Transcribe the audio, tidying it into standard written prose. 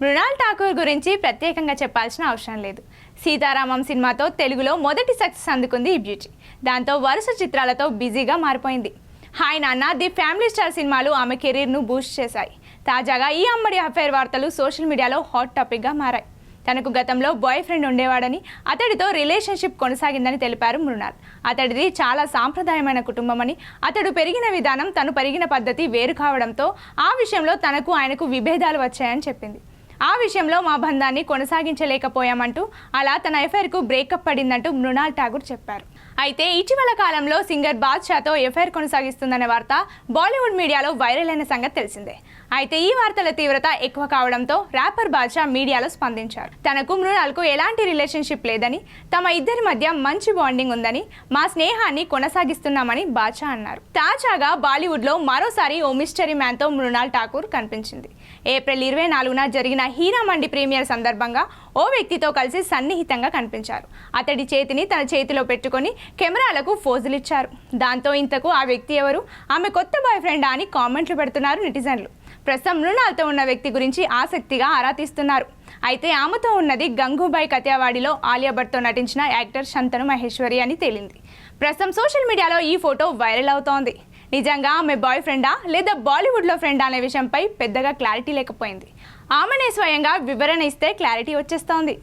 మృణాల్ ఠాకూర్ గురించి ప్రత్యేకంగా చెప్పాల్సిన అవసరం లేదు. సీతారామం సినిమాతో తెలుగులో మొదటి సక్సెస్ అందుకుంది ఈ బ్యూటీ. దాంతో వరుస చిత్రాలతో బిజీగా మారిపోయింది. హాయ్ నాన్న, ది ఫ్యామిలీ స్టార్ సినిమాలు ఆమె కెరీర్ను బూస్ట్ చేశాయి. తాజాగా ఈ అమ్మడి అఫైర్ వార్తలు సోషల్ మీడియాలో హాట్ టాపిక్గా మారాయి. తనకు గతంలో బాయ్ ఫ్రెండ్ ఉండేవాడని, అతడితో రిలేషన్షిప్ కొనసాగిందని తెలిపారు మృణాల్. అతడిది చాలా సాంప్రదాయమైన కుటుంబమని, అతడు పెరిగిన విధానం, తను పెరిగిన పద్ధతి వేరు కావడంతో ఆ విషయంలో తనకు ఆయనకు విభేదాలు వచ్చాయని చెప్పింది. ఆ విషయంలో మా బంధాన్ని కొనసాగించలేకపోయామంటూ అలా తన ఎఫైర్కు బ్రేకప్ పడిందంటూ మృణాల్ ఠాకూర్ చెప్పారు. అయితే ఇటీవల కాలంలో సింగర్ బాద్షాతో ఎఫైర్ కొనసాగిస్తుందనే వార్త బాలీవుడ్ మీడియాలో వైరల్ అయిన సంగతి తెలిసిందే. అయితే ఈ వార్తల తీవ్రత ఎక్కువ కావడంతో ర్యాపర్ బాద్షా మీడియాలో స్పందించారు. తనకు మృణాల్కు ఎలాంటి రిలేషన్షిప్ లేదని, తమ ఇద్దరి మధ్య మంచి బాండింగ్ ఉందని, మా స్నేహాన్ని కొనసాగిస్తున్నామని బాద్షా అన్నారు. తాజాగా బాలీవుడ్లో మరోసారి ఓ మిస్టరీ మ్యాన్తో మృణాల్ ఠాకూర్ కనిపించింది. ఏప్రిల్ 24న జరిగిన హీరా మండి ప్రీమియర్ సందర్భంగా ఓ వ్యక్తితో కలిసి సన్నిహితంగా కనిపించారు. అతడి చేతిని తన చేతిలో పెట్టుకొని కెమెరాలకు ఫోజులిచ్చారు. దాంతో ఇంతకు ఆ వ్యక్తి ఎవరు, ఆమె కొత్త బాయ్ ఫ్రెండా అని కామెంట్లు పెడుతున్నారు నెటిజన్లు. ప్రస్తుతం మృణాల్తో ఉన్న వ్యక్తి గురించి ఆసక్తిగా ఆరా తీస్తున్నారు. అయితే ఆమెతో ఉన్నది గంగూబాయ్ కతియావాడిలో ఆలియా భట్తో నటించిన యాక్టర్ శంతను మహేశ్వరి అని తేలింది. ప్రస్తుతం సోషల్ మీడియాలో ఈ ఫోటో వైరల్ అవుతోంది. నిజంగా ఆమె బాయ్ ఫ్రెండా లేదా బాలీవుడ్లో ఫ్రెండా అనే విషయంపై పెద్దగా క్లారిటీ లేకపోయింది. ఆమెనే స్వయంగా వివరణ ఇస్తే క్లారిటీ వచ్చేస్తోంది.